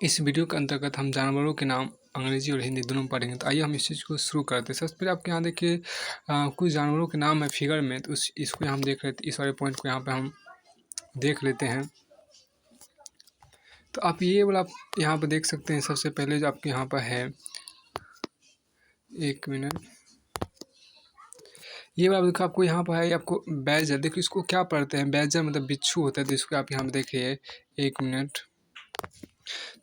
इस वीडियो के अंतर्गत हम जानवरों के नाम अंग्रेजी और हिंदी दोनों पढ़ेंगे। तो आइए हम इस चीज़ को शुरू करते हैं। सबसे पहले आपके यहाँ देखिए कुछ जानवरों के नाम है फिगर में, तो इसको हम देख लेते, इस वाले पॉइंट को यहाँ पे हम देख लेते हैं। तो आप ये वाला यहाँ पर देख सकते हैं। सबसे पहले जो आपके यहाँ पर है, एक मिनट, ये वाला देखो आपको यहाँ पर है, आपको बैजर। देखिए इसको क्या पढ़ते हैं, बैजर मतलब बिच्छू होता है। तो इसको आप यहाँ पर देखिए, एक मिनट,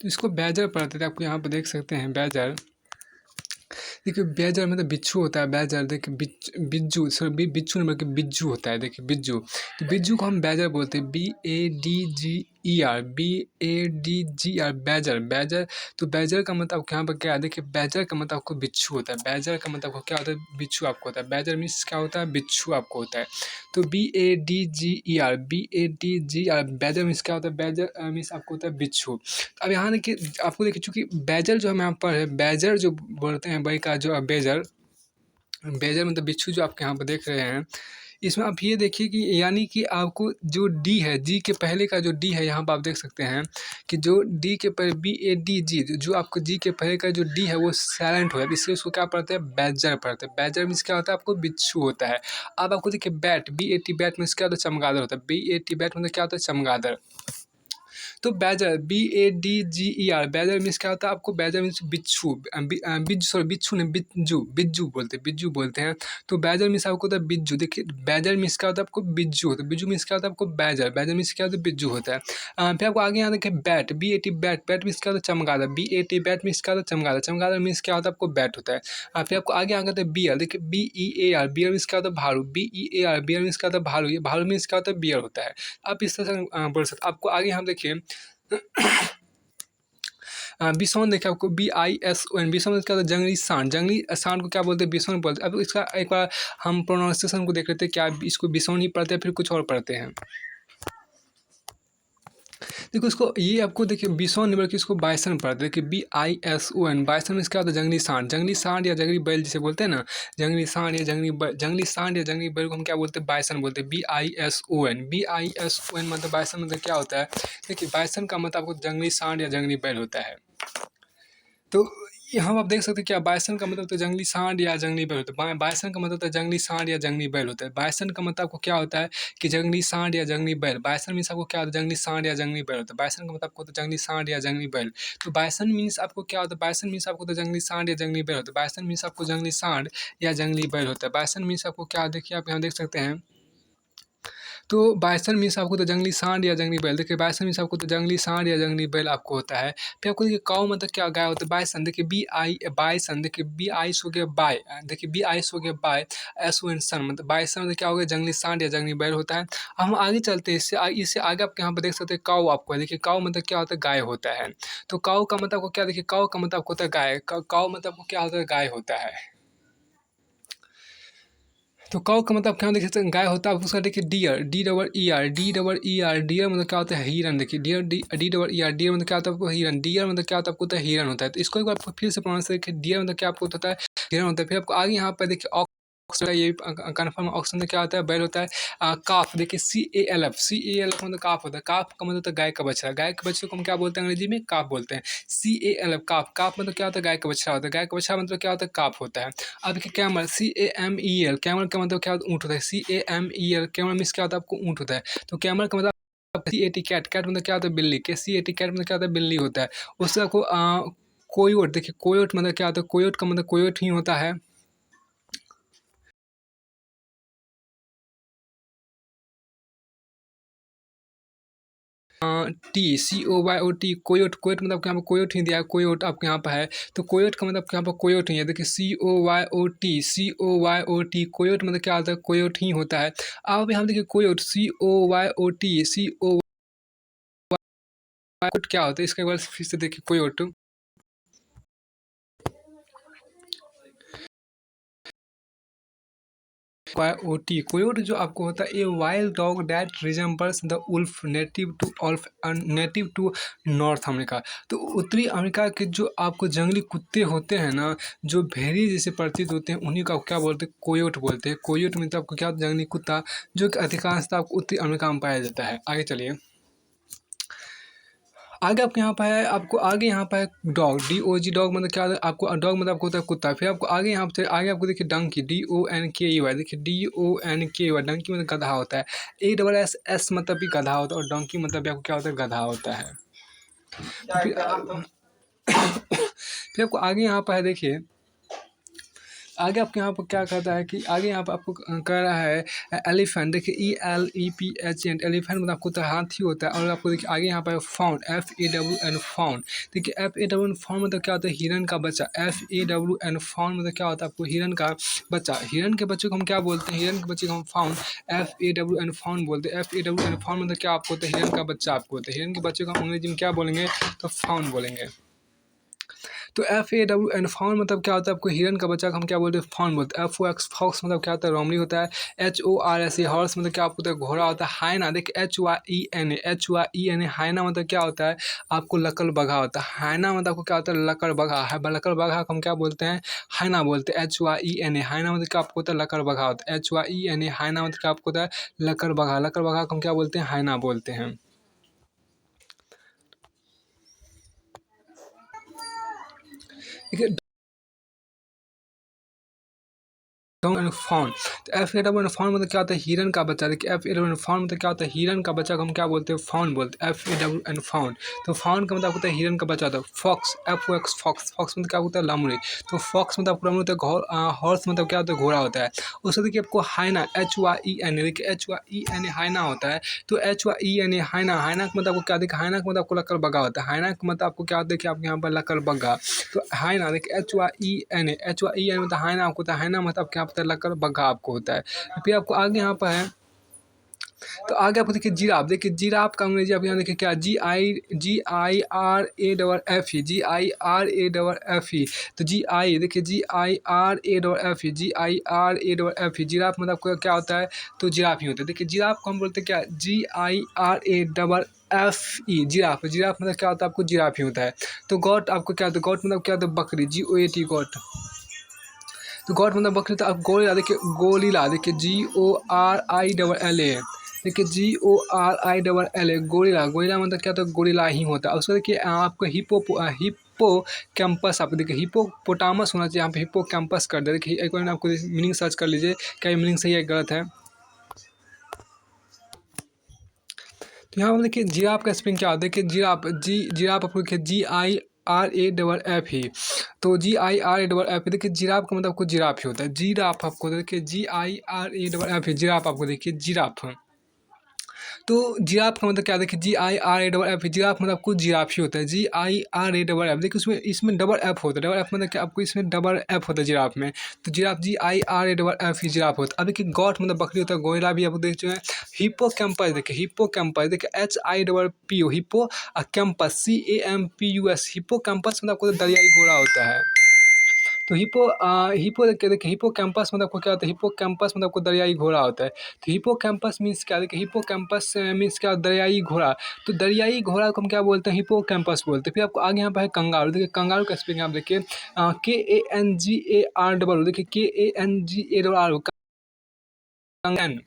तो इसको बैजर पढ़ते थे। आपको यहाँ पर देख सकते हैं बैजर। देखिए बैजर मतलब बिच्छू होता है। बैजर देखिए बिज्जू, सॉरी बिच्छू नहीं बल्कि बिज्जू होता है। देखिए बिज्जू, तो बिज्जू को हम बैजर बोलते हैं। BADGER, BADGR, badger. बैजर, तो बैजर का मतलब यहाँ पर क्या है, देखिए बैजर का मतलब आपको बिच्छू होता है। बैजर का मतलब आपको क्या होता है, बिच्छू आपको होता है। बैजर मीन्स क्या होता है, बिच्छू आपको होता है। तो BADGER, BADGR, बैजर मीन्स क्या होता है, बैजर मीन्स आपको होता है बिच्छू। अब यहाँ देखिए, आपको देखिए चूँकि बैजर जो हम यहाँ पर है, बैजर जो बोलते हैं भाई का जो बैजर, बैजर मतलब बिच्छू जो आपके यहाँ पर देख रहे हैं, इसमें आप ये देखिए कि यानी कि आपको जो डी है, जी के पहले का जो डी है, यहाँ पर आप देख सकते हैं कि जो डी के पहले BADG, जो आपको जी के पहले का जो डी है वो साइलेंट हो जाता है, इसलिए उसको क्या पढ़ते हैं, बैजर पढ़ते हैं। बैजर मीन्स क्या होता है, आपको बिच्छू होता है। अब आपको देखिए बैट, BAT, बैट मीन्स क्या होता है, चमगादड़ होता है। BAT, बैट मतलब क्या होता है, चमगादड़। तो बैजर, BADGER, बैजर मीन्स क्या होता है, आपको बैजर मीन्स बिच्छू, सॉरी बिच्छू नहीं, बिज्जू, बिज्जू बोलते हैं, बिज्जू बोलते हैं। तो बैजर मीन्स आपको होता है बिज्जू। देखिए बैजर मीन्स क्या होता है, आपको बिज्जू होता है। बिज्जू मीन्स क्या होता है, आपको बैजर। बैजर मीन्स क्या होता है, बिज्जू होता है। फिर आपको आगे यहाँ देखिए bat, BAT, bat. Bat means क्या होता है, चमगादड़। BAT, बैट मीन्स क्या होता है, चमगादड़। चमगादड़ मीन्स क्या होता है, आपको बैट होता है। फिर आपको आगे यहाँ कहते हैं बियर। देखिए BEAR, बियर मीन्स क्या होता है, भालू। BEAR, बियर मीन्स क्या होता है, भालू। ये भालू मीन्स क्या होता है, बियर होता है। आप इस तरह से बोल सकते। आपको आगे हम देखिए बिसौन देखिए, आपको BISON, बिसौन क्या होता है, जंगली सांड। जंगली सांड को क्या बोलते हैं, बिसौन बोलते हैं। अब इसका एक बार हम प्रोनाउंसिएशन को देख लेते हैं, क्या इसको बिसौन ही पढ़ते हैं फिर कुछ और पढ़ते हैं। देखो इसको, ये आपको देखिए बिसौन नहीं बल्कि इसको बाइसन पढ़ते हैं। देखिए BISON, बाइसन में क्या होता है, जंगली सांड। जंगली सांड या जंगली बैल जिसे बोलते हैं ना, जंगली सांड या जंगली सांड या जंगली बैल को हम क्या बोलते हैं, बाइसन बोलते हैं। BISON मतलब बाइसन मतलब क्या होता है, देखिए बाइसन का मतलब आपको जंगली सांड या जंगली बैल होता है। तो यहाँ आप देख सकते हैं क्या, बाइसन का मतलब तो जंगली सांड या जंगली बैल होता है। बाइसन का मतलब तो जंगली सांड या जंगली बैल होता है। बाइसन का मतलब आपको क्या होता है कि जंगली सांड या जंगली बैल। बाइसन मीन्स आपको क्या होता है, जंगली सांड या जंगली बैल होता है। बाइसन का मतलब आपको होता है जंगली सांड या जंगली बैल। तो बाइसन मीन्स आपको क्या होता है, बाइसन मीन्स आपको तो जंगली सांड या जंगली बैल होता है। बाइसन मीन्स आपको जंगली सांड या जंगली बैल होता है। बाइसन मीन्स आपको क्या, देखिए आप यहाँ देख सकते हैं। तो बाइसन मीन्स आपको तो जंगली सांड या जंगली बैल। देखिए बाइसन मीन्स आपको तो जंगली सांड या जंगली बैल आपको होता है। फिर आपको देखिए काऊ मतलब क्या, गाय होता है। बाइसन देखिए बाइसन, देखिए BI हो गया बाय, देखिए BI हो गया बाय, SON सन, मतलब बाइसन मतलब क्या हो गया, जंगली सांड या जंगली बैल होता है। अब हम आगे चलते हैं, इससे आगे आप यहाँ पर देख सकते हैं काऊ आपको है। देखिए काऊ मतलब क्या होता है, गाय होता है। तो काऊ का मतलब आपको क्या, देखिए काऊ का मतलब आपको होता है गाय। काऊ मतलब आपको क्या होता है, गाय होता है। तो काऊ का मतलब क्या, देखिए गाय होता है। उसका देखिए डियर, DEER, डियर मतलब क्या होता है, हिरन। देखिए डियर, DEER, डियर मतलब क्या होता है, आपको हिरन। डियर मतलब क्या होता है, आपको होता है हिरन होता है। तो इसको एक बार फिर से प्रोनाउंस देखिए, डियर मतलब क्या आपको होता है, हिरन होता है। फिर आपको आगे यहाँ पर देखिए ये कन्फर्म ऑप्शन में क्या होता है, बैल होता है। काफ देखिए CALF मतलब काफ होता है। काफ का मतलब होता है गाय का बछड़ा। गाय के बछड़े को हम क्या बोलते हैं, अंग्रेजी में काफ बोलते हैं। CALF, काफ। काफ मतलब क्या होता है, गाय का बछड़ा होता है। गाय का बछड़ा मतलब क्या होता है, काफ होता है। अब देखिए कैमल, CAMEL, कैमल का मतलब क्या होता है, ऊँट होता है। CAMEL, कैमल मीन्स क्या होता है, आपको ऊँट होता है। तो कैमल का मतलब CAT, कैट। कैट मतलब क्या होता है, बिल्ली। CAT, कैट मतलब क्या होता है, बिल्ली होता है। उससे आपको कोयोट, देखिए कोयोट मतलब क्या होता है, कोयोट का मतलब कोयोट ही होता है। TCOYOT, कोयोट। कोयोट मतलब यहाँ पर कोयोट ही दिया है, कोयोट आपके यहाँ पर है। तो कोयोट का मतलब यहाँ पर कोयोट ही है। देखिए COYOT, कोयोट मतलब क्या होता है, कोयोट ही होता है। अब यहाँ देखिए कोयोट, कोयोट क्या होता है, इसके बाद फिर से देखिए कोयोट। कोयोटी, कोयोट जो आपको होता है, a wild dog that resembles the wolf, native to North America. तो उत्तरी अमेरिका के जो आपको जंगली कुत्ते होते हैं ना, जो भेड़ी जैसे प्रतीत होते हैं, उन्हीं का क्या बोलते हैं, कोयोट बोलते हैं। कोयोट मतलब आपको क्या होता है, जंगली कुत्ता, जो कि अधिकांशतः आपको उत्तरी अमेरिका में पाया जाता है। आगे चलिए। आगे आपको यहाँ पर है, आपको आगे यहाँ पर है डॉग, DOG डॉग मतलब क्या होता है आपको, डॉग मतलब आपको होता है कुत्ता। फिर आपको आगे यहाँ से आगे आपको देखिए डंकी, DONKEY, देखिए DONKEY, डंकी मतलब गधा होता है। ASS मतलब भी गधा होता है, और डंकी मतलब भी आपको क्या होता है, गधा होता है। तो फिर आपको आगे यहाँ पर है देखिए, आगे आपके यहाँ पर क्या कहता है कि आगे यहाँ पर आपको कह रहा है एलिफेंट, देखिए ELEPHANT, एलिफेंट मतलब आपको तो हाथी होता है। और आपको देखिए आगे यहाँ पर फाउंड, FAWN फाउंड, देखिए FAWN फाउंड मतलब क्या होता है, हिरन का बच्चा। FAWN फाउंड मतलब क्या होता है आपको, हिरन का बच्चा। हिरन के बच्चे को हम क्या बोलते हैं, हिरन के बच्चे को हम फाउंड, FAWN फाउंड बोलते हैं। FAWN फाउंड मतलब क्या आपको होता है, हिरन का बच्चा आपको होता है। हिरन के बच्चे को हम अंग्रेजी में क्या बोलेंगे, तो फाउंड बोलेंगे। तो FAWN फाउंड मतलब क्या होता है आपको, हिरन का बच्चा को हम क्या बोलते हैं, फाउंड बोलते हैं। FOX फॉक्स मतलब क्या होता है, रोमली होता है। HORS हॉर्स मतलब क्या आपको होता है, घोड़ा होता है। हाइना देखिए HYENA, हाइना मतलब क्या होता है आपको, लकड़ बघा होता है। हाइना मतलब आपको क्या होता है, लकड़ बघा है। लकड़ बघा को हम क्या बोलते हैं, हाइना बोलते हैं। HYENA, हाइना मतलब क्या आपको होता है, लकड़ बघा होता है। HYENA, हाइना मतलब क्या आपको होता है, लकड़ बघा। लकड़ बघा को हम क्या बोलते हैं, हाइना बोलते हैं। देखिए एंड फाउंड, तो FAWN फाउंड मतलब क्या होता है, हिरन का बच्चा। देखिए FAWN फाउंड मतलब क्या होता है, हिरन का बच्चा को हम क्या बोलते हैं, फाउंड बोलते हैं। FAWN फाउंड, तो फाउंड का मतलब होता है हिरन का बच्चा होता है। फॉक्स, FOX फॉक्स, फॉक्स मतलब क्या होता है, लमड़ी। तो फॉक्स मतलब आपको लमड़ी होता है। हॉर्स मतलब क्या होता है, घोड़ा होता है। उससे देखिए आपको हाइना, HYENA, देखिए HYENA हाइना होता है। तो HYENA हाइना, हाइना का मतलब आपको क्या, देखिए हाइना का मतलब आपको लकड़ बगा होता है। हाइना का मतलब आपको क्या, देखिए आपके यहाँ पर लकड़ बगा। तो हाइना देखिए HYENA मतलब हाइना आपको होता है। हाइना मतलब क्या होता है, लकड़ बग्घा आपको होता है। फिर आपको आगे यहाँ पर है, तो आगे आपको देखिए जिराफ, देखिए जिराफ का अंग्रेजी आप यहाँ देखिए क्या, GIRAFE, GIRAFE, तो देखिए GIRAFE, जिराफ मतलब आपको क्या होता है, तो जिराफ ही होता है। देखिए जिराफ को हम बोलते हैं क्या, GIRAFE, जिराफ। जिराफ मतलब क्या होता है आपको, जिराफ ही होता है। तो गॉट आपको क्या होता है, गॉट मतलब क्या होता है, बकरी, GOAT गॉट। तो गॉड मतलब बकरी। तो आप गोरिल्ला देखिए, गोरिल्ला देखिए GORILLA, देखिए GORILLA, गोरिल्ला। गोरिल्ला मतलब क्या होता है, गोरिल्ला ही होता है। उसको देखिए आपको हिप्पो कैंपस, आप देखिए हिप्पोपोटामस होना चाहिए, यहाँ पे हिप्पो कैंपस कर दे। देखिए एक बार आपको मीनिंग सर्च कर लीजिए, क्या ये मीनिंग सही है गलत है। तो यहाँ पर देखिए जिराफ का स्पेलिंग क्या होता है, देखिए जिराफ आपको देखिए GIRAFE, तो GIRAFE, देखिए जिराफ का मतलब आपको जिराफ ही होता है। जिराफ आपको देखिए GIRAFE, जिराफ आपको देखिए जिराफ। तो जिराफ का मतलब क्या, देखिए GIRAFE, जिराफ मतलब आपको जिराफ ही होता है। GIRAFE, देखिए उसमें इसमें डबल एफ होता है। डबल एफ मतलब क्या, आपको इसमें डबल एफ होता है जिराफ में। तो जिराफ GIRAFE, जिराफ होता है। अब देखिए गॉट मतलब बकरी होता है। गोरिल्ला भी आप देख चुके हैं। हिप्पो कैंपस, देखिए हिप्पो कैंपस, देखिए HIPPO, hippo campus, CAMPUS, hippo campus मतलब आपको दरियाई घोड़ा होता है। तो हिप्पो देखिए हिप्पो कैंपस मतलब आपको क्या होता है, हिप्पो कैंपस मतलब आपको दरियाई घोड़ा होता है। तो हिप्पो कैंपस मीन्स क्या, देखिए हिप्पो कैंपस मीन्स क्या, दरियाई घोड़ा। तो दरियाई घोड़ा को हम क्या बोलते हैं, हिप्पो कैंपस बोलते हैं। फिर आपको आगे यहाँ पर है कंगारू, देखिए कंगारू का स्पेलिंग आप देखिए KANGAROO, देखिए KANGAROO, कंगन,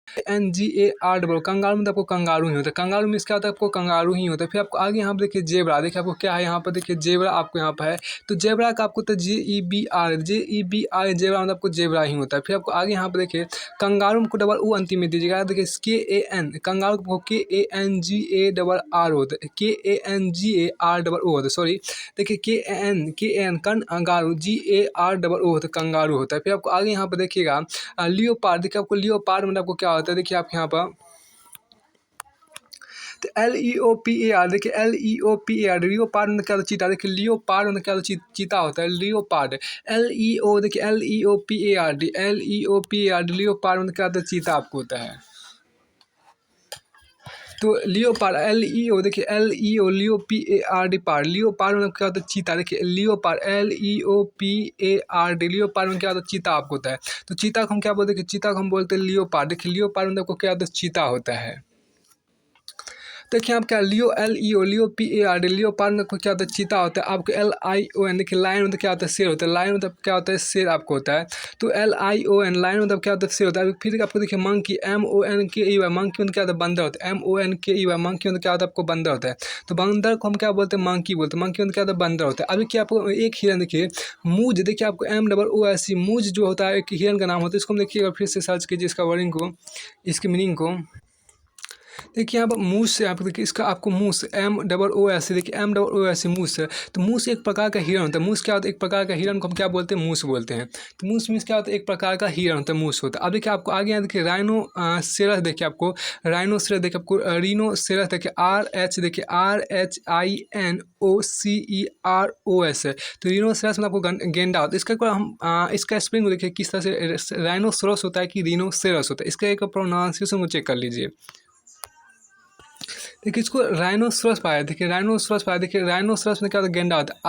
NGAR, कंगारू मतलब आपको कंगारू ही होता है। कंगारू मीन्स क्या होता है, आपको कंगारू ही होता है। फिर आपको आगे यहाँ पर देखिए जेबरा, देखिए आपको क्या है यहाँ पर, देखिए जेबरा आपको यहाँ पर है। तो जेबरा का आपको तो JEBR, जेबरा मतलब आपको जेबरा ही होता है। फिर आपको आगे यहाँ पर देखिए कंगारू को डबल ओ अंतिम में दीजिएगा, देखिए KAN, कंगारू को KANGARR होता है, KANGAR होता है, सॉरी। देखिए KAN कंगारू, GAR होता है, कंगारू होता है। फिर आपको आगे यहाँ पर देखिएगा लियोपार्ड, देखिए आपको लियोपार्ड मतलब आपको क्या होता है, देखिए आप यहाँ पर तो LEOPAR, देखिए LEOPAR, लियोपार्ड मतलब क्या होता है, चीता। देखिए लियोपार्ड मतलब क्या होता है, चीता होता है, लियोपार्ड। LEO देखिए LEOPARD, लियोपार्ड मतलब क्या होता है, चीता आपको होता है। तो लियोपार्ड LEO, देखिए LEO, लियोपार्ड, पार्ड, लियोपार्ड मतलब क्या होता है, चीता। देखिए लियोपार्ड LEOPARD, लियोपार्ड में क्या होता है, चीता आपको होता है। तो चीता को हम क्या बोलते हैं, चीता को हम बोलते हैं लियोपार्ड। देखिए लियोपार्ड मतलब आपको क्या होता है, चीता होता है। देखिए आप क्या लियो LEO लियो PARD लियो पार्ड में क्या होता है चीता होता है। आपको LION देखिए लायन मतलब क्या होता है शेर होता है। लायन मतलब क्या होता है शेर आपको होता है। तो LION लायन मतलब क्या होता है शेर होता है। फिर आपको देखिए मंकी MONKEY मंकी मतलब क्या होता है बंदर होता है। MONKEY मंकी मतलब क्या होता है आपको बंदर होता है। तो बंदर को हम क्या बोलते हैं मंकी बोलते हैं। मंकी मतलब क्या होता है बंदर होता है। अभी क्या आपको एक हिरन देखिए मूज देखिए आपको MOOS मूज जो होता है एक हिरन का नाम होता है। इसको हम देखिएगा फिर से सर्च कीजिए इसका वर्डिंग को इसकी मीनिंग को। देखिए यहाँ पर मूस से आप देखिए इसका आपको मूस MOOS देखिए MOOS मूस है। तो मूस एक प्रकार का हिरन होता है। मूस क्या होता है एक प्रकार का हिरन को हम क्या बोलते हैं मूस बोलते हैं। तो मूस मीन्स क्या होता है एक प्रकार का हिरन होता है मूस होता है। अब देखिए आपको आगे यहाँ देखिए राइनोसेरस देखिए आपको राइनोसेरस देखिए आपको रीनोसेरस देखिए RH देखिए RHINOCEROS है। तो रीनोसेरस में आपको गेंडा होता है। इसका एक बार हम इसका स्पेलिंग देखिए किस तरह से राइनोसोरस होता है कि रीनोसेरस होता है। इसका एक प्रोनाउंसिएशन को चेक कर लीजिए। देखिए इसको राइनोसरस पाया देखिए राइनोसरस पाया देखिए राइनोसरस में क्या होता है गेंडा होता है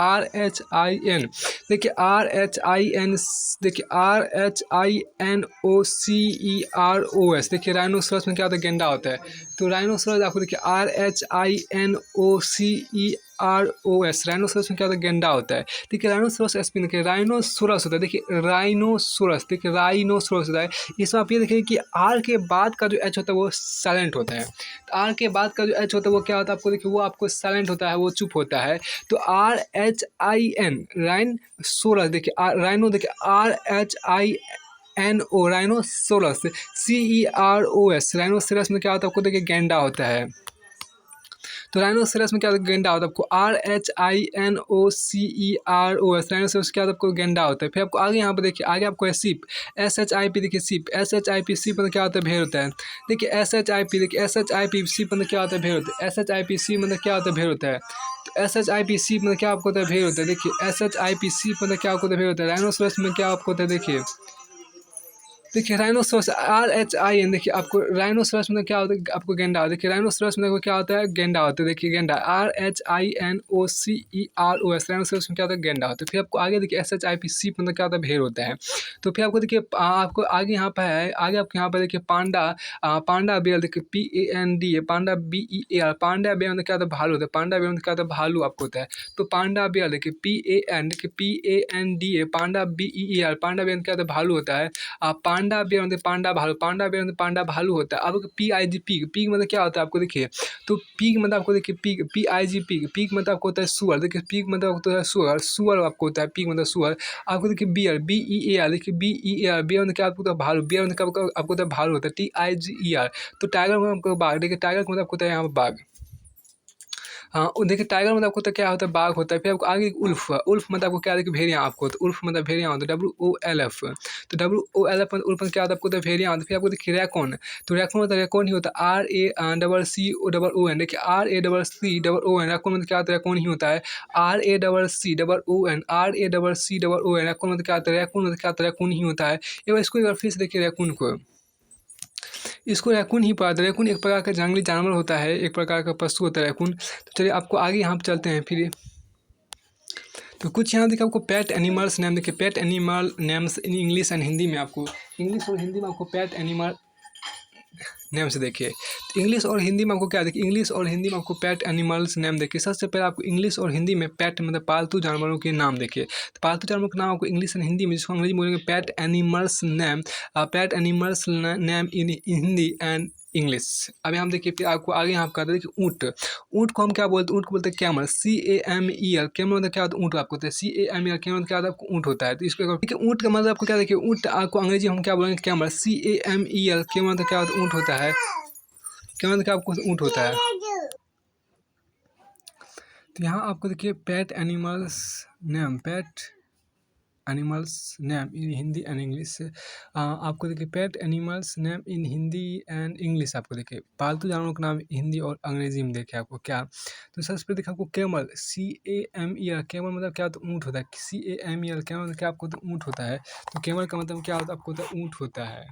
RHIN देखिए RHIN देखिए RHINOCEROS देखिए राइनोसरस में क्या होता है गेंडा होता है। तो राइनोसरस आपको देखिए RHINOCEROS राइनोसरस में क्या होता है गेंडा होता है। देखिए राइनोसरस स्पेलिंग देखिए राइनोसोरस होता है। देखिए राइनोसोरस देखिए राइनोसोरस होता है। इसमें आप ये देखिए कि R के बाद का जो H होता है वो साइलेंट होता है। आर के बाद का जो एच होता है वो क्या होता है आपको देखिए वो आपको साइलेंट होता है वो चुप होता है। तो RHIN राइन सोलस देखिए राइनो देखिए RHINO राइनोसोरस CEROS राइनोसेरस में क्या होता है आपको देखिए गेंडा होता है। तो राइनोसेरस में क्या होता है गेंडा होता है आपको RHINOCEROS राइनोसेरस क्या होता है आपको गेंडा होता है। फिर आपको आगे यहाँ पर देखिए आगे आपको है सिप SHIP देखिए सिप SHIP सिप मतलब क्या होता है भेड़ होता है। देखिए SHIP देखिए SHIP सिप मतलब क्या होता है भेड़ होता है। SHIP सिप मतलब क्या होता है भेड़ होता है। तो SHIP सिप मतलब क्या आपको होता है भेड़ होता है। देखिए SHIP सिप मतलब क्या आपको होता है भेड़ होता है। राइनोसेरस में क्या आपको होता है देखिए राइनोसरस RHIN देखिए आपको राइनोसरस में क्या होता है आपको गेंडा देखिए राइनोसरस में क्या होता है गेंडा होता है। देखिए गेंडा RHINOCEROS राइनोसरस में क्या होता है गेंडा होता है। फिर आपको आगे देखिए SHIP सीप मतलब क्या होता है भेड़ होता है। तो फिर आपको देखिए आपको आगे यहाँ पर है आगे आपको यहाँ पर देखिए पांडा पांडा बेयर देखिए PAND है पांडा BEAR पांडा बेयर मतलब क्या होता है भालू होता है। पांडा बेयर मतलब क्या होता है भालू आपको होता है। तो पांडा बेयर देखिए PAN देखिए PAND है पांडा BEAR पांडा बेयर क्या होता है भालू होता है। पांडा बेयर मतलब पांडा भालू पांडा बेयर मतलब पांडा भालू होता है। अब PIG पीक पीक मतलब क्या होता है आपको देखिए। तो पीक मतलब आपको देखिए पीक PIG पीक पीक मतलब आपको होता है सुअर। देखिए पीक मतलब होता है सुअर सुअर आपको होता है पीक मतलब सुअर। आपको देखिए बियर BEAR देखिए BEAR बियर मतलब क्या आपको होता है भालू बियर मतलब आपको होता है भालू होता है TIGER। तो टाइगर मतलब आपको बाघ देखिए टाइगर मतलब आपको होता है यहाँ पर बाघ। हाँ देखिए टाइगर मतलब आपको तो क्या होता है बाघ होता है। फिर आपको आगे उल्फ उल्फ मतलब आपको क्या देखिए भेड़िया आपको तो उल्फ मतलब भेड़िया होता है WOLF। तो WOLF मतलब उल्फ मतलब क्या होता है आपको तो भेड़िया होता है। फिर आपको देखिए रैकॉन तो रैकॉन मतलब रैकॉन ही होता है RACCOON देखिए RACCOON रैकॉन मतलब क्या होता है रैकॉन ही होता है RACCOON रैकॉन मतलब क्या होता है रैकॉन मतलब क्या होता है रैकॉन ही होता है। एक बार इसको एक बार फिर से देखिए रैकून को इसको रैकून ही पढ़ा था। रैकून एक प्रकार का जंगली जानवर होता है एक प्रकार का पशु होता है रैकून। तो चलिए आपको आगे यहाँ पर चलते हैं फिर। तो कुछ यहाँ देखिए आपको पेट एनिमल्स नेम देखिए pet animal names in English and Hindi में आपको इंग्लिश और हिंदी में आपको पेट एनिमल नेम से देखिए। तो इंग्लिश और हिंदी में आपको क्या देखिए इंग्लिश और हिंदी में आपको पेट एनिमल्स नेम देखिए। सबसे पहले आपको इंग्लिश और हिंदी में पेट मतलब पालतू जानवरों के नाम देखिए। तो पालतू जानवरों के नाम आपको इंग्लिश एंड हिंदी में जिसको अंग्रेजी में बोलेंगे pet animals name in Hindi and English. अब हम देखिए फिर आपको आगे यहाँ कहते हैं देखिए ऊँट ऊँट को हम क्या बोलते हैं ऊँट को बोलते हैं कैमल CAMEL कैमल मतलब क्या होता है ऊँट आपको होता है CAMEL कैमल क्या होता है आपको ऊँट होता है। तो इसको देखिए ऊँट का मतलब आपको क्या देखिए ऊँट आपको अंग्रेजी हम क्या बोलेंगे कैमल CAMEL कैमल मतलब क्या होता है ऊँट होता है। कैमल मतलब क्या आपको ऊँट होता है। तो यहाँ आपको देखिए pet animals name in Hindi and English आपको देखिए pet animals name in Hindi and English आपको देखिए पालतू जानवरों का नाम हिंदी और अंग्रेजी में देखिए आपको क्या। तो सबसे पहले देखिए आपको कैमल CAMEL कैमल मतलब क्या होता है ऊँट होता है CAMEL कैमल मतलब क्या आपको तो ऊँट होता है। तो कैमल का मतलब क्या होता है आपको होता है ऊँट होता है।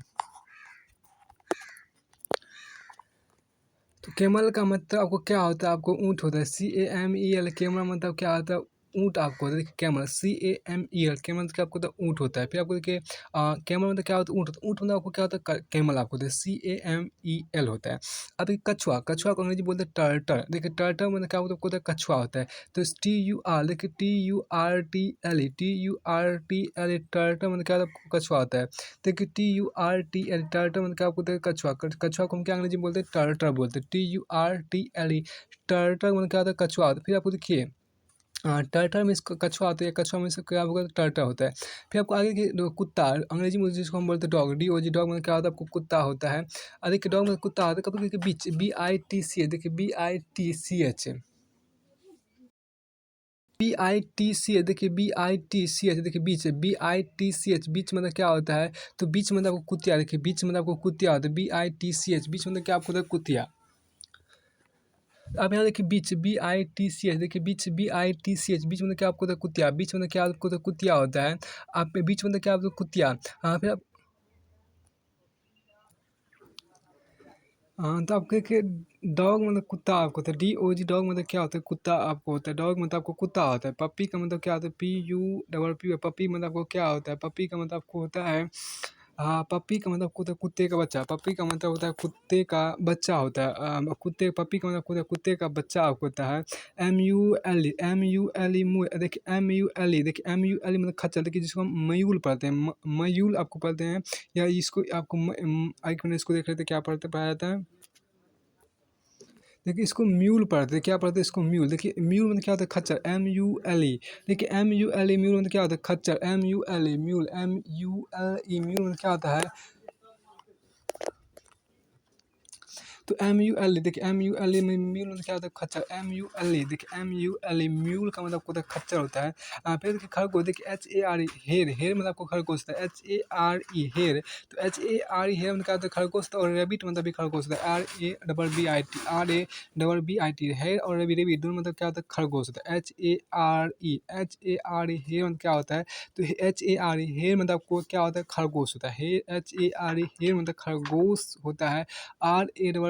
तो कैमल का मतलब आपको क्या होता है आपको ऊँट होता है CAMEL कैमल मतलब क्या होता है ऊँट आपको होता है, देखिए कैमल, CAMEL, कैमल मतलब क्या आपको होता है ऊँट होता है। फिर आपको देखिए कैमल मतलब क्या होता है ऊँट होता है, ऊँट मतलब आपको क्या होता है कैमल आपको होता है, CAMEL होता है। अब देखिए कछुआ, कछुआ को अंग्रेजी बोलते हैं टर्टल, देखिए टर्टल मतलब क्या होता है कछुआ होता है। तो TUR देखिए TURTLE टर्टल मतलब क्या होता है कछुआ होता है। देखिए TURTL टर्टल मतलब क्या आपको होता है कछुआ, कछुआ को हम क्या अंग्रेजी में बोलते हैं टर्टल बोलते हैं, TURTLE टर्टल मतलब क्या होता है कछुआ होता है। फिर आपको देखिए टर्टल में इसका कछुआ होता है, कछुआ में इसका क्या होगा टर्टल होता है। फिर आपको आगे के कुत्ता अंग्रेजी में जिसको हम बोलते हैं डॉग, DOG डॉग मतलब क्या होता है आपको कुत्ता होता है। देखिए डॉग में कुत्ता होता है, कभी देखिए बीच, BITCH, देखिए BITCH, BITCH, देखिए BITCH, देखिए बीच, BITCH, बीच मतलब क्या होता है, तो बीच मतलब आपको कुतिया, देखिए बीच मतलब आपको कुतिया होता है, BITCH, बीच मतलब क्या आपको होता है कुतिया। अब यहाँ देखिए बीच, BITCH, देखिए बीच, BITCH, बीच मतलब क्या आपको होता है कुतिया, बीच मतलब क्या आपको होता है कुतिया होता है। आप बीच मतलब क्या आपको कुतिया। फिर आप तो आपके के डॉग मतलब कुत्ता आपको होता है, DOG डॉग मतलब क्या होता है कुत्ता आपको होता है, डॉग मतलब आपको कुत्ता होता है। पप्पी का मतलब क्या होता है, PUPP, पप्पी मतलब आपको क्या होता है, पप्पी का मतलब आपको होता है पप्पी का मतलब आपको होता है कुत्ते का बच्चा, पप्पी का मतलब होता है कुत्ते का बच्चा होता है। कुत्ते पप्पी का मतलब होता है कुत्ते का बच्चा आपको होता है। MULE देखिए, MULE देखिए, MULE मतलब खच्चर, देखिए जिसको हम मयूल पढ़ते हैं, मयूल आपको पढ़ते हैं, या इसको आपको एक मिनट इसको देख लेते हैं क्या पढ़ाया जाता है। देखिए इसको म्यूल पढ़ते हैं, क्या पढ़ते हैं इसको म्यूल, देखिए म्यूल मतलब क्या होता है खच्चर, MULE, देखिए MULE म्यूल मतलब क्या होता है खच्चर, MULE म्यूल, MULE म्यूल मतलब क्या होता है, तो MULE देखिए, MULE में म्यूल मतलब क्या होता है खच्चर, MULE देखिए, MULE म्यूल का मतलब होता है खच्चर होता है। फिर देखिए खरगोश, देखिए HARE हेर, हेर मतलब आपको खरगोश होता है, HARE हेर, तो HARE हेर मतलब क्या होता है खरगोश होता है, और रेबिट मतलब भी खरगोश होता है, RABBIT हेर और रेबिट दोनों मतलब क्या होता है खरगोश होता है, HARE हेर मतलब क्या होता है, तो HARE हेर मतलब आपको क्या होता है खरगोश होता है, HARE हेर मतलब खरगोश होता है।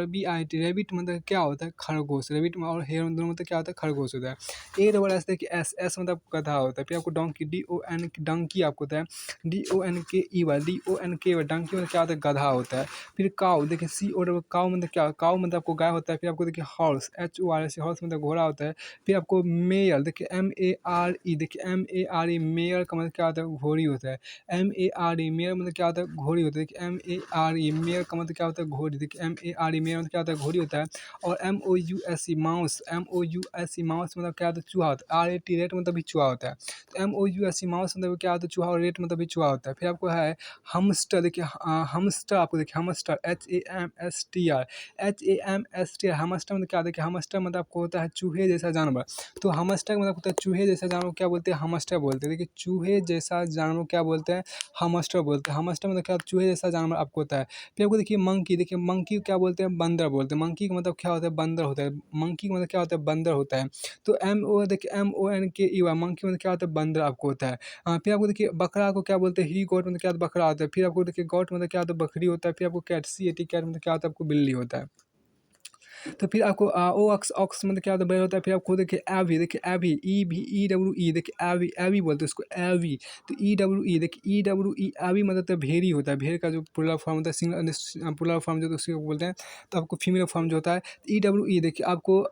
RABBIT रेबिट मतलब क्या होता है खरगोश, रेबिट में और हेयर दोनों मतलब क्या होता है खरगोश होता है। ASS देखिए, एस मतलब गधा होता है। फिर आपको डोंकी, DON डंकी आपको होता है, DONKEY डंकी मतलब क्या होता है गधा होता है। फिर काऊ देखिए, CO काऊ मतलब क्या, काऊ मतलब आपको गाय होता है। फिर आपको देखिए हॉर्स, HORS हॉर्स मतलब घोड़ा होता है। फिर आपको मेयर देखिए, MARE देखिए, MARE मेयर का मतलब क्या होता है घोड़ी होता है, MARE मेयर मतलब क्या होता है घोड़ी होता है, देखिए MARE मेयर का मतलब क्या होता है घोड़ी, देखिए MARE मेयर मतलब क्या होता है घोड़ी होता है। और MOUSE माउस, MOUSE माउस मतलब क्या होता है चूहा होता है, RAT रेट मतलब भी चूहा होता है। तो MOUSE माउस मतलब क्या होता है चूहा, और रेट मतलब भी चूहा होता है। फिर आपको है हमस्टर, देखिए हमस्टर आपको देखिए, हमस्टर HAMSTR हमस्टर मतलब क्या, देखिए हमस्टर मतलब आपको होता है चूहे जैसा जानवर। तो हमस्टर मतलब होता है चूहे जैसा जानवर क्या बोलते हैं, हमस्टर बोलते हैं। देखिए चूहे जैसा जानवर क्या बोलते हैं, हमस्टर बोलते हैं। हमस्टर मतलब क्या चूहे जैसा जानवर आपको होता है। फिर आपको देखिए मंकी, देखिए मंकी क्या बोलते हैं, बंदर बोलते हैं। मंकी का मतलब क्या होता है, बंदर होता है। मंकी का मतलब क्या होता है, बंदर होता है। तो देखिए MONKEY मंकी मतलब क्या होता है, बंदर आपको होता है। फिर आपको देखिए बकरा को क्या बोलते हैं, ही गोट मतलब क्या होता है, बकरा होता है। फिर आपको देखिए गॉट मतलब क्या होता है, बकरी होता है। फिर आपको कैट, CAT कैट मतलब क्या होता है, आपको बिल्ली होता है। तो फिर आपको OX ऑक्स मतलब क्या होता है, बैल होता है। फिर आपको देखिए एवी, देखिए एवी, EVE देखिए एवी, एवी बोलते हैं उसको एवी। तो EWE देखिए, EWE एवी मतलब तो भेड़ी होता है। भेड़ का जो प्लुरल फॉर्म होता है, सिंगल प्लुरल फॉर्म जो उसी को बोलते हैं। तो आपको फीमेल फॉर्म जो होता है EWE देखिए आपको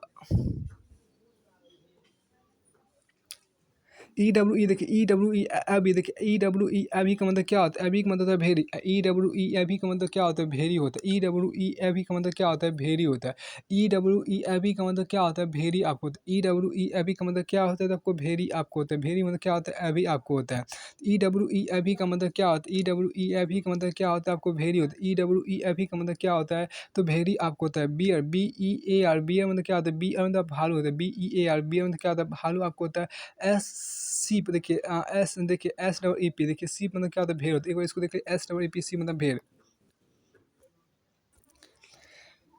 EWE देखिए, EWE एबी देखिए, EWE एबी का मतलब क्या होता है, एबी का मतलब होता है भेड़ी। EWE एबी का मतलब क्या होता है, भेड़ी होता है। EWE एबी का मतलब क्या होता है, भेड़ी होता है। EWE एबी का मतलब क्या होता है, भेड़ी आपको होता है। EWE एबी का मतलब क्या होता है, तो आपको भेड़ी आपको होता है। भेड़ी मतलब क्या होता है, एबी आपको होता है। EWE एबी का मतलब क्या होता है, EWE एबी का मतलब क्या होता है, आपको भेड़ी होता है। EWE एबी का मतलब क्या होता है, तो भेड़ी आपको होता है। बियर, BEAR बियर मतलब क्या होता है, बियर मतलब भालू होता है। BEAR बियर मतलब क्या होता है, भालू आपको होता है। एस सीप देखिए, एस देखिए, SEEP देखिए, सीप मतलब क्या होता है, भेड़ होता है। एक बार इसको देखिए, SEEP सी मतलब भेड़।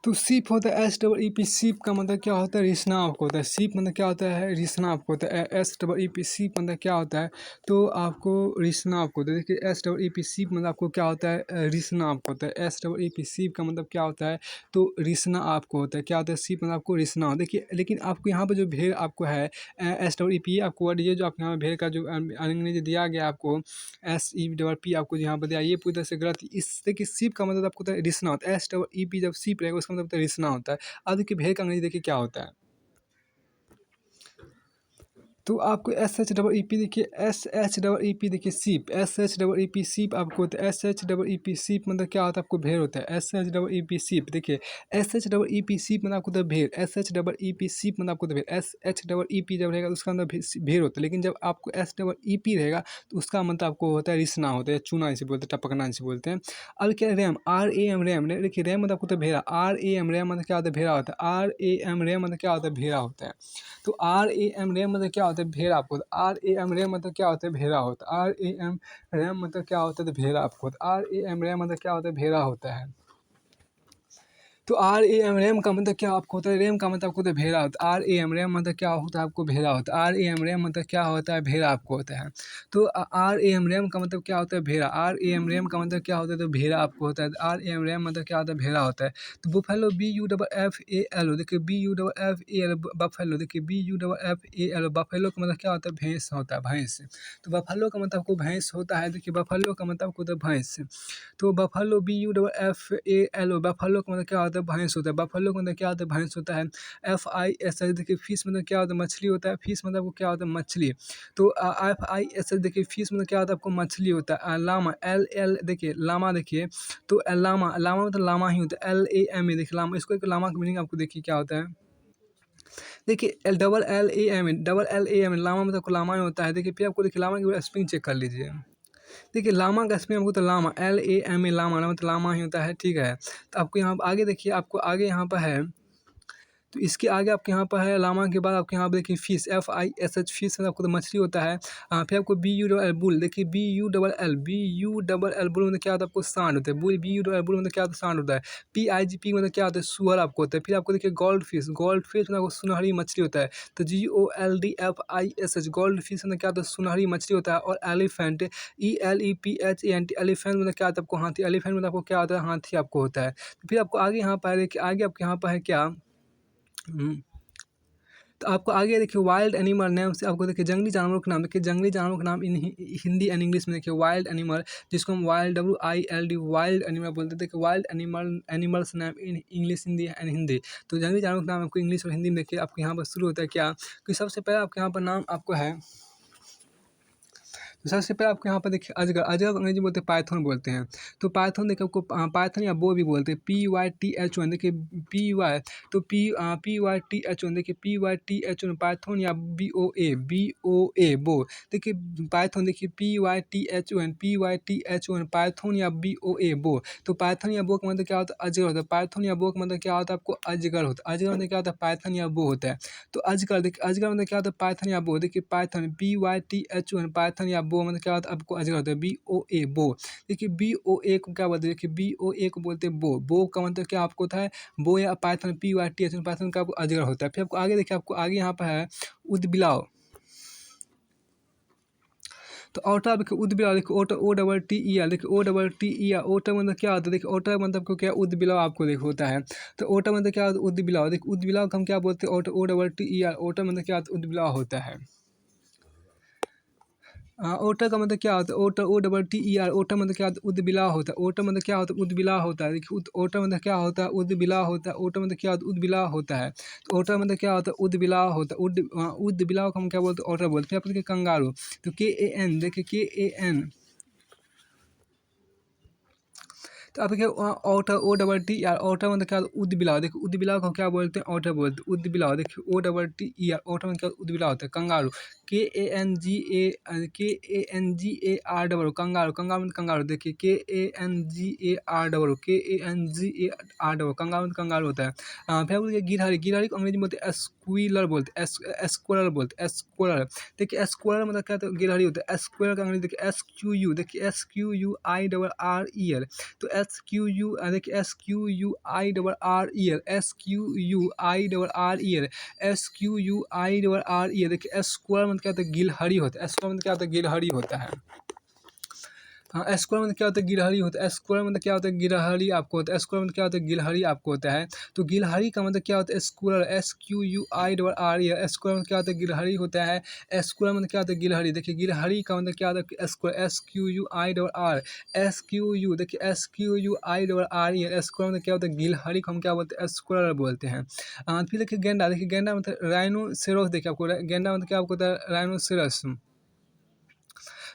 तो सीप होता है एस डबल ई पी। सीप का मतलब क्या होता है, रिसना आपको होता है। सीप मतलब क्या होता है, रिसना आपको होता है। एस डबल ई पी सीप मतलब क्या होता है, तो आपको रिसना आपको होता है। देखिए एस डबल ई पी सीप मतलब आपको क्या होता है, रिसना आपको होता है। एस डबल ई पी सीप का मतलब क्या होता है, तो रिसना आपको होता है। क्या होता है, सीप मतलब आपको रिसना। देखिए लेकिन आपको यहाँ पर जो भेड़ आपको है एस डबल ई पी आपको वर्ड, ये जो आपके यहाँ भेड़ का जो अंग्रेजी दिया गया आपको एस ई डबल पी आपको यहाँ पर दिया, ये पूरी तरह से गलत। इस देखिए सीप का मतलब आपको होता है रिसना होता है। एस डबल ई पी जब सीप रहेगा उसका मतलब होता है रिसना होता है। अब देखिए भेड़ का अंग्रेजी देखिए क्या होता है, तो आपको S H double E P देखिए, S H double E P देखिए सीप, S H double E P सीप आपको होता है। S H double E P सीप मतलब क्या होता है, आपको भेड़ होता है। S H double E P सीप देखिए, S H double E P सीप मतलब आपको होता है भेड़। S H double E P सीप मतलब आपको होता है भेड़। S H double E P जब रहेगा तो उसका मतलब भेड़ होता है, लेकिन जब आपको एस डबल ई पी रहेगा तो उसका मतलब आपको होता है रिसना होता है, चूना इसे बोलते हैं, टपकना इसे बोलते हैं। अब क्या RAM, R A M RAM, देखिए रैम मतलब आपको होता है भेड़ा। आर ए एम रैम मतलब क्या होता है, भेड़ा होता है। आर ए एम रैम मतलब क्या होता है, भेड़ा होता है। तो आर ए एम रैम मतलब क्या होता है, भेड़ा आपको। आर ए एम रैम मतलब क्या होता है, भेड़ा होता है। आर ए एम रैम मतलब क्या होता है, तो भेड़ा आपको। आर ए एम रैम मतलब क्या होता है, भेड़ा होता है। तो आर ए एम रैम का मतलब क्या आपको होता है, रैम का मतलब आपको होता है भेड़ा होता है। आर ए एम रैम मतलब क्या होता है, आपको भेड़ा होता है। आर ए एम रैम मतलब क्या होता है, भेड़ा आपको होता है। तो आर ए एम रैम का मतलब क्या होता है, भेड़ा। आर ए एम रैम का मतलब क्या होता है, तो भेड़ा आपको होता है। आर ए एम रैम मतलब क्या होता है, भेड़ा होता है। तो buffalo B U double F A L O, देखिए B U double F A L buffalo, देखिए B U double F A L buffalo का मतलब क्या होता है, भैंस होता है, भैंस। तो बफेलो का मतलब आपको भैंस होता है। देखिए बफेलो का मतलब आपको होता है भैंस। तो buffalo B U double F A L O, buffalo का मतलब क्या होता है, भैंस होता है। बफेलो का मतलब क्या होता है, भैंस होता है। एफ आई एस एच देखिए फिश मतलब क्या होता है, मछली होता है। फिश मतलब आपको क्या होता है, मछली। तो एफ आई एस एच देखिए फिश मतलब क्या होता है, आपको मछली होता है। लामा एल एल देखिए लामा देखिए, तो लामा लामा मतलब लामा ही होता है। एल ए एम ए देखिए लामा, इसको एक लामा का मीनिंग आपको देखिए क्या होता है। देखिए double L A M llama मतलब आपको लामा ही होता है। देखिए फिर आपको देखिए लामा की स्पेलिंग चेक कर लीजिए। देखिए लामा का स्पेलिंग हमको तो llama L A M A llama, llama तो लामा ही होता है, ठीक है। तो आपको यहाँ आगे देखिए, आपको आगे यहाँ पर है, तो इसके आगे आपके यहाँ पर है लामा के बाद आपके यहाँ पर देखिए fish, F I S H fish मतलब आपको तो मछली होता है। फिर आपको B U double L bull, देखिए B U double L bull मतलब क्या होता है, आपको सांड होता है। Bull B U double L bull मतलब क्या होता है, सांड होता है। पी आई जी पी मतलब क्या होता है, सुअर आपको होता है। फिर आपको देखिए गोल्ड फिश मतलब आपको सुनहरी मछली होता है। तो G O L D F I S H goldfish मतलब क्या होता है, सुनहरी मछली होता है। और elephant E L E P H A N T elephant मतलब क्या होता है, आपको हाथी। एलिफेंट मतलब आपको क्या होता है, हाथी आपको होता है। फिर आपको आगे यहाँ पर देखिए, आगे आपके यहाँ पर है क्या, तो आपको आगे देखिए वाइल्ड एनिमल नेम से आपको देखिए जंगली जानवरों के नाम, देखिए जंगली जानवरों के नाम इन हिंदी एंड इंग्लिश में देखिए वाइल्ड एनिमल, जिसको हम wild W I L D wild animal बोलते हैं। देखिए वाइल्ड एनिमल्स नाम in English Hindi and Hindi. तो जंगली जानवरों के नाम आपको इंग्लिश और हिंदी में देखिए आपको यहाँ पर शुरू होता है क्या, कि सबसे पहले आपके यहाँ पर नाम आपको है, तो सबसे पहले आपको यहाँ पर देखिए अजगर, अजगर को अंग्रेजी बोलते हैं पाइथन बोलते हैं। तो पाइथन देखिए आपको पाइथन या बो भी बोलते हैं, P Y T H one देखिए पी वाई, तो P Y T H one देखिए P Y T H one python या बी ओ ए बो। देखिए पाइथन देखिए P Y T H one python या बी ओ ए बो। तो Python या बो का मतलब क्या होता है, अजगर होता है। पाइथन या बो का मतलब क्या होता है, आपको अजगर होता है। अजगर मतलब क्या होता है, पाइथन या बो होता है। तो अजगर देखिए, अजगर मतलब क्या होता है, पाइथन या बो। देखिए python B Y T H one python या बो मतलब क्या होता है, आपको अजगर होता है, बी ओ ए बो। देखिए बी ओ ए को क्या बोलते हैं, देखिए बी ओ ए को बोलते हैं बो। बो का मतलब क्या आपको होता है, बो या python P Y T H one python का आपको अजगर होता है। फिर आपको आगे देखिए, आपको आगे यहाँ पर है उदबिलाव। तो ओटा देखिए उदबिलाव, देखिए otter O double T E R, देखिए O double T E R. Otter मतलब क्या होता है, देखिए ओटा मतलब आपको क्या, उदबिलाव आपको देखिए होता है। तो ओटा मतलब क्या होता है, उदबिलाव। देखिए उदबिलाव को हम क्या बोलते हैं, otter O double T E R. Otter मतलब क्या होता है, उदबिलाव होता है। ओटा का मतलब क्या होता है, otter O double T E R. Otter मतलब क्या होता है, उदबिला होता है। ओटा मतलब क्या होता है, उदबिला होता है। देखिए ओटा मतलब क्या होता है, उदबिला होता है। ओटा मतलब क्या होता है, उदबिला होता है। तो ओटा मतलब क्या होता है, उदबिला होता है। उदबिला को हम क्या बोलते हैं, ओटा बोलते हैं। फिर आप देखिए कंगारू, तो के ए एन देखिए के ए एन, तो आप क्या ओटा O double T R. Otter मतलब क्या, उदबिलाव। देखिए उदबिलाव को क्या बोलते हैं, ओटा बोलते हैं। उदबिलाव देखिए O double T E R. Otter मतलब क्या, उदबिलाव होता है। Kangaroo K A R double, kangaroo. Kangaroo मतलब कंगारू, देखिए के ए डबल, कंगारू मतलब कंगारू होता है। फिर बोलिए गिरहरी, गिरहरी को अंग्रेजी में बोलते हैं एस्क्विलर बोलते हैं, एस्क्वायरल बोलते हैं, एस्क्वायरल। देखिए एस्क्वायरल मतलब क्या होता है, गिरहरी होता है। एस्क्वायरल का अंग्रेजी देखिए एस क्यू यू, देखिए S Q U I double R E L. तो देखिए SQUIRREL, SQUIRREL, SQUIRREL। देखिए स्क्वायर मतलब क्या होता है, गिलहरी होता है। स्क्वायर मतलब क्या होता है, गिलहरी होता है। हाँ, स्क्वायर मतलब क्या होता है, गिलहरी होता है। स्क्वायर मतलब क्या होता है, गिलहरी आपको होता है। स्क्वायर मतलब क्या होता है, गिलहरी आपको होता है। तो गिलहरी का मतलब क्या होता है, स्क्वायर, SQUIRREL। स्क्वायर मतलब क्या होता है, गिलहरी होता है। स्क्वायर मतलब क्या होता है, गिलहरी। देखिए गिलहरी का मतलब क्या होता है, स्क्वायर, SQUIRR, देखिए SQUIRREL। स्क्वायर मतलब क्या होता है, गिलहरी को हम क्या बोलते हैं, स्क्वायर बोलते हैं। फिर देखिए गेंडा। देखिए गेंडा मतलब राइनोसेरोस। देखिए आपको गेंडा मतलब क्या आपको होता है, राइनोसेरस।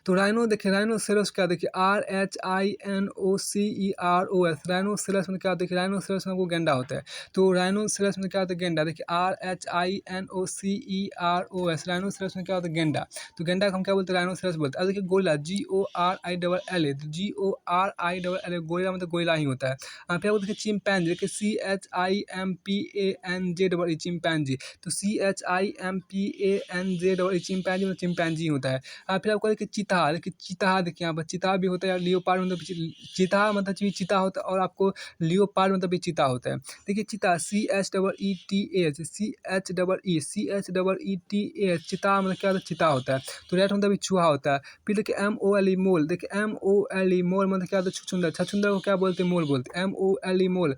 तो राइनो देखिए, राइनोसेरस क्या, देखिए RHINOCEROS, राइनोसेरस में क्या, देखिए राइनोसेरस में वो गेंडा होता है। तो राइनोसेरस में क्या होता है, गेंडा। देखिए RHINOCEROS, राइनोसेरस में क्या होता है, गेंडा। तो गेंडा को हम क्या बोलते हैं, राइनोसेरस बोलते हैं। अब देखिए गोरिल्ला, GORILLA, तो GORILLA, गोरिल्ला मतलब गोरिल्ला ही होता है। फिर आपको देखिए चिंपैंजी, देखिए CHIMPANZE, चिंपैंजी। तो CHIMPANZE, चिंपैंजी मतलब चिंपैंजी होता है। फिर आपको देखिए चीता। देखिए चीता, देखिए यहाँ पर चीता भी होता है, लियोपार्ड मतलब चीता मतलब चीता होता है, और आपको लियोपार्ड मतलब भी चीता होता है। देखिए चीता, CHEETH, चीता मतलब क्या होता है, चीता होता है। तो रेट मतलब भी चूहा होता है। फिर देखिए MOLE, मोल। देखिए MOLE, मोल मतलब क्या होता है, छछूंदर। छछूंदर को क्या बोलते हैं, मोल बोलते हैं। MOLE, मोल।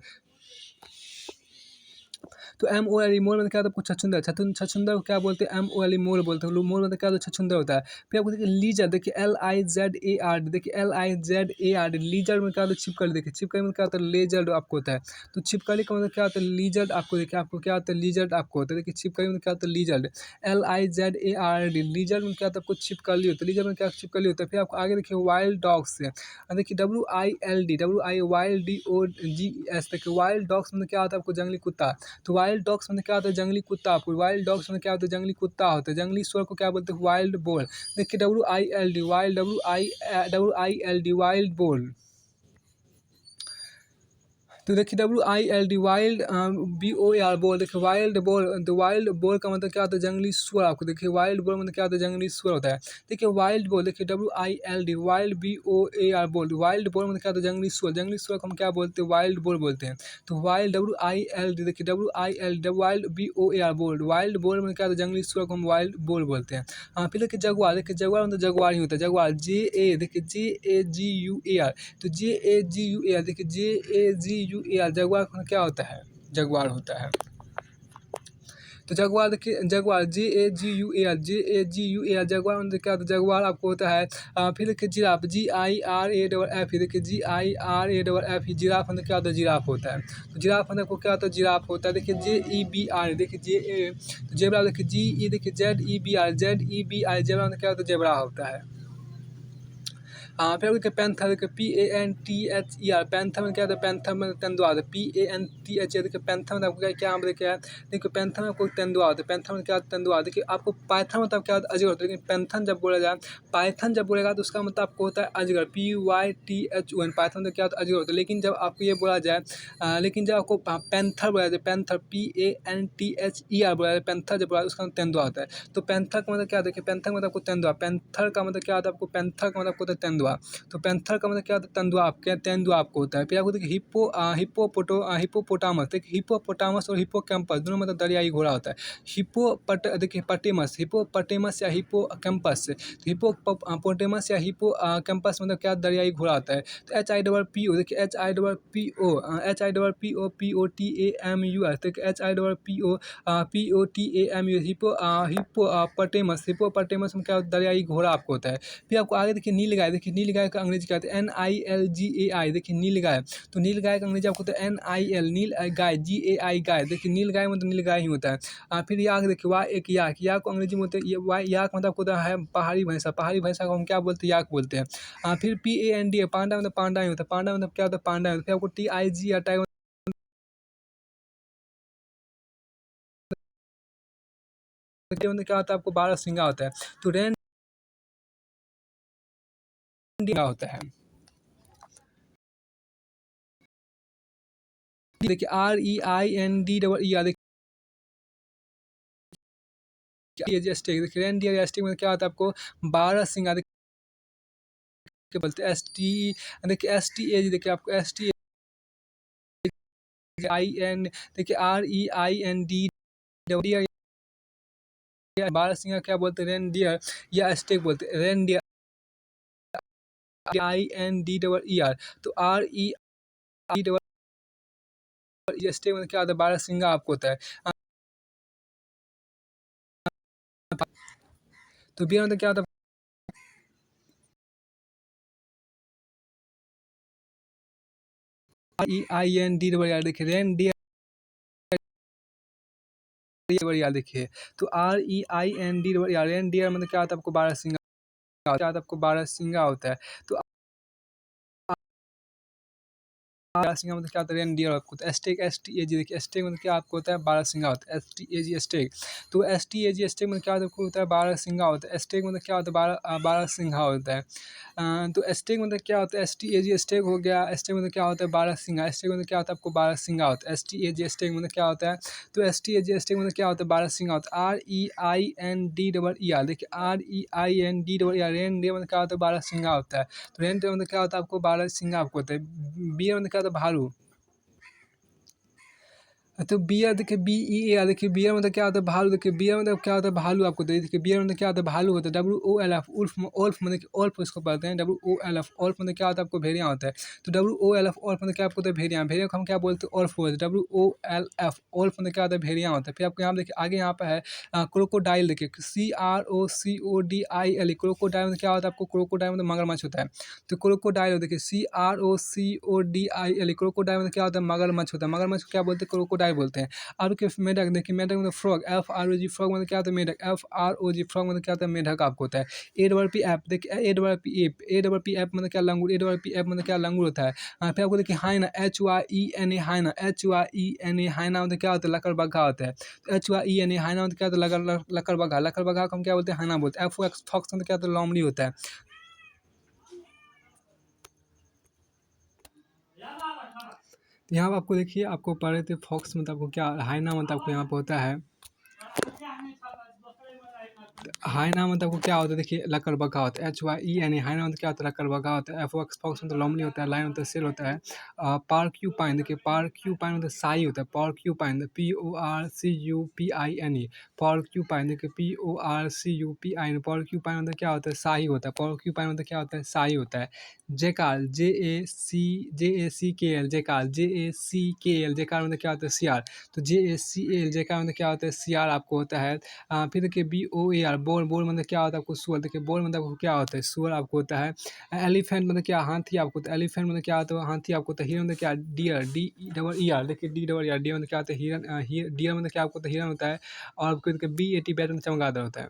तो MOLE, मोल मतलब क्या होता है, आपको छछूंदर। छछूंदर को क्या बोलते हैं, MOLE, मोल बोलते हैं। मोल मतलब क्या होता है, छछूंदर होता है। फिर आपको देखिए लीजर। देखिए LIZARD, देखिए LIZARD, लीजर में क्या होता है, छिपकली। देखिए छिपकली में क्या होता है, लेजर्ड आपको होता है। तो छिपकली का मतलब क्या होता है, लीजर्ड आपको। देखिए आपको क्या होता है, लीजर्ड आपको होता है। देखिए छिपकली में क्या होता है, लीजर्ड, LIZARD, लीजर में क्या होता है, आपको छिपकली होता है। लीजर में क्या छिपकली होता है। फिर आपको आगे देखिए वाइल्ड डॉग्स से, देखिए WILDWILDOGS, देखिए वाइल्ड डॉग्स में क्या होता है, आपको जंगली कुत्ता। तो वाइल्ड डॉग्स में क्या होता है, जंगली कुत्ता। आपको वाइल्ड डॉग्स में क्या होता है, जंगली कुत्ता होता है। जंगली सुअर को क्या बोलते हैं, वाइल्ड बोर। देखिए WILD, wild, WILD, wild boar. तो देखिए WILD, वाइल्ड, BOAR, बोल। देखिए वाइल्ड बोर। तो वाइल्ड बोर का मतलब क्या होता है, जंगली सुअर आपको। देखिए वाइल्ड बोर मतलब क्या होता है, जंगली सुअर होता है। देखिए वाइल्ड बोर, देखिए WILD, वाइल्ड, BOAR, बोल। वाइल्ड बोर मतलब क्या होता है, जंगली सुअर। जंगली सुअर को हम क्या बोलते हैं, वाइल्ड बोर बोलते हैं। तो वाइल्ड WILD, देखिए WILD, वाइल्ड, BOAR, बोल। वाइल्ड बोर में क्या होता है, जंगली सुअर को हम वाइल्ड बोर बोलते हैं। फिर देखिए जगुआर। देखिए जगुआर मतलब जगुआर ही होता है। जगुआर, JA, देखिए JAGUAR। तो JAGUAR, देखिए JAGUAR, जगुआर का क्या होता है, जगुआर होता है। तो जगुआर, देखिए जगुआर, JAGUAR, जगुआर मतलब क्या होता है, जगुआर आपको होता है। फिर देखिए जिराफ, GIRAFF, देखिए GIRAFF, जिराफ मतलब क्या होता है, जिराफ होता है। तो जिराफ मतलब को क्या होता है, जिराफ होता है। देखिए JEBR, देखिए तो जेबरा। देखिए GE, देखिए ZEBR, जेबरा मतलब क्या होता है, जेबरा होता है। फिर देखिए पैंथर। देखिए PANTHER, पैंथर में क्या होता है, पैंथर में तेंदुआ होता है। PANTHER, देखिए पैंथर में आपको क्या हम देखिए, देखिए पैंथर में आपको तेंदुआ होता है। पैंथर में क्या होता है, तेंदुआ। देखिए आपको पाइथन मतलब क्या होता है, अजगर होता है। लेकिन पैंथन जब बोला जाए, पाइथन जब बोलेगा तो उसका मतलब आपको होता है अजगर, PYTHON। पाइथन मतलब क्या होता है, अजगर होता है। लेकिन जब आपको ये बोला जाए, लेकिन जब आपको पैंथर बोला जाए, पैंथर PANTHER बोला जाए, पैंथर जब बोला जाए उसका तेंदुआ होता है। तो पैंथर का मतलब क्या, देखिए पैंथर का मतलब आपको तेंदुआ। पैंथर का मतलब क्या होता है, आपको पैंथर का मतलब होता है तेंदुआ। तो पैंथर का मतलब क्या होता है, तेंदुआ। आपके तेंदुआ आपको होता है। फिर आपको देखिए हिप्पोपोटामस। देखिए हिप्पोपोटामस और हिप्पोकैम्पस दोनों मतलब दरियाई घोड़ा होता है। देखिए पटेमस, हिप्पोपटेमस या हिप्पोकैम्पस। तो हिप्पोपोटेमस या हिप्पोकैम्पस मतलब क्या, दरियाई घोड़ा होता है। तो HIPPO, देखिए HIPPO, POTAMUS, देखिए HIPPO, हिप्पोपटेमस में क्या होता है, दरियाई घोड़ा आपको होता है। फिर आपको आगे देखिए नीलगाय। देखिए नीलगाय का अंग्रेजी क्या होता है, NILGAI, देखिए नीलगाय। तो नीलगाय का अंग्रेजी आपको होता है NIL, नील गाय, GAI, गाय। देखिए नीलगाय मतलब नीलगाय ही होता है। फिर याक। देखिए एक याक। याक को अंग्रेजी में होता है याक मतलब आपको होता है पहाड़ी भैंसा। पहाड़ी भैंसा को हम क्या बोलते हैं, याक बोलते हैं। फिर PANDA, पांडा मतलब पांडा ही होता है। पांडा मतलब क्या होता है, पांडा ही होता है। फिर आपको TIG या टाइगर मतलब क्या होता है, आपको 12 सिंगा होता है। तो रेन होता है। देखिए REINDER, देखिए रेनडियर या स्टिक में क्या होता है, आपको 12 सिंगा। क्या बोलते हैं ST, देखिए STAG, देखिए आपको ST IN, देखिए REIND, बारहसिंगा क्या बोलते हैं रेनडियर या स्टेक बोलते हैं रेनडियर, IND तो REI स्टेक मतलब क्या होता है बारहसिंगा आपको होता है। तो बियर मतलब क्या होता है REIND, देखिए रेनडियर, देखिए तो REIND रेनडियर मतलब क्या होता है आपको बारहसिंगा, क्या होता है आपको बारहसिंगा होता है। तो बारहसिंगा मतलब क्या होता है रेनडियर आपको, तो स्टेक STAG, देखिए स्टेक मतलब क्या आपको होता है बारहसिंगा होता है STAG स्टेक। तो STAG स्टेक मतलब क्या होता है बारहसिंगा होता है। स्टेक मतलब क्या होता है बारहसिंगा होता है। तो स्टेक मतलब क्या होता है STAG स्टेक हो गया। स्टेक मतलब क्या होता है बारहसिंगा, स्टेक मतलब क्या होता है आपको बारहसिंगा होता है। STAG स्टेक मतलब क्या होता है, तो STAG स्टेक मतलब क्या होता है बारहसिंगा होता है REIND, देखिए REIND रेन डे मतलब क्या होता है बारहसिंगा होता है। तो रेन डे मतलब क्या होता है आपको बारहसिंगा आपको होता है। बी मतलब क्या होता है भालू। तो बियर देखिए BEAR, देखिए बियर मतलब क्या होता है भालू, देखिए बियर मतलब क्या होता है भालू आपको देखिए बियर मतलब क्या होता है भालू होता है। WOLF उल्फ, ओल्फ मतलब ओल्फ इसको पढ़ते हैं WOLF, ओल्फ मतलब क्या होता है आपको भेड़िया होता है। तो WOLF ओल्फ मतलब क्या आपको होता है भेड़िया, भेड़िया को हम क्या बोलते हैं ओल्फ बोलते हैं। WOLF ओल्फ मतलब क्या होता है भेड़िया होता है। फिर आपको यहाँ देखिए आगे यहाँ पे है क्रोकोडाइल, देखिए CROCODIL, क्रोकोडाइल मतलब क्या होता है आपको, क्रोकोडाइल मतलब मगरमच्छ होता है। तो क्रोकोडाइल देखिए CROCODIL, क्रोकोडाइल मतलब क्या होता है मगरमच्छ होता है। मगरमच्छ को क्या बोलते हैं क्रोकोडाइल बोलते हैं। अब के मेढक, देखिए मेढक मतलब फ्रॉग, FROG फ्रॉग मतलब क्या होता है मेढक, FROG फ्रॉग मतलब क्या होता है मेढक आपको होता है। APP, देखिए APP मतलब क्या लंगूर, APP मतलब क्या लंगूर होता है। फिर आपको देखिए हाइना, HYENA हाइना, HYENA हाइना मतलब क्या होता है लकड़बग्घा होता है। HYENA हाइना मतलब क्या होता है लकड़बग्घा, लकड़बग्घा को हम क्या बोलते हैं हाइना बोलते हैं। FOX फॉक्स मतलब क्या होता है लोमड़ी होता है। तो यहाँ पे आपको देखिए आपको पढ़ रहे थे फॉक्स मतलब आपको क्या, हाइना मतलब आपको यहाँ पे होता है, हाइना मतलब आपको क्या होता है देखिए लकड़बग्घा होता है। HYENA हाइना मतलब क्या होता है लकड़बग्घा होता है। FOX फॉक्स मतलब लोमड़ी होता है। लाइन होता है सेल होता है। पारक्यूपाइन, देखिए पारक्यूपाइन मतलब साई होता है। पारक्यूपाइन PORCUPINE, पारक्यूपाइन देखिए PORCUPIN, पारक्यूपाइन मतलब क्या होता है शाही होता है। पारक्यूपाइन मतलब क्या होता है शाही होता है। जेकाल JACKL, जेकाल JACKL, जेकाल मतलब क्या होता है सियार। तो JACL जेकाल मतलब क्या होता है सियार आपको होता है। फिर देखिए BOAR बोर, बोर मतलब क्या होता है आपको सुअर, देखिए बोर मतलब आपको क्या होता है सुअर आपको होता है। एलिफेंट मतलब क्या हाथी आपको होता है। एलिफेंट मतलब क्या होता है हाथी आपको होता है। हिरन मतलब क्या डियर, DEER, देखिए DEER, डियर मतलब क्या होता है हिरन, डियर मतलब क्या आपको होता है हिरन होता है। और आपको BAT बैट मतलब चमगादड़ होता है।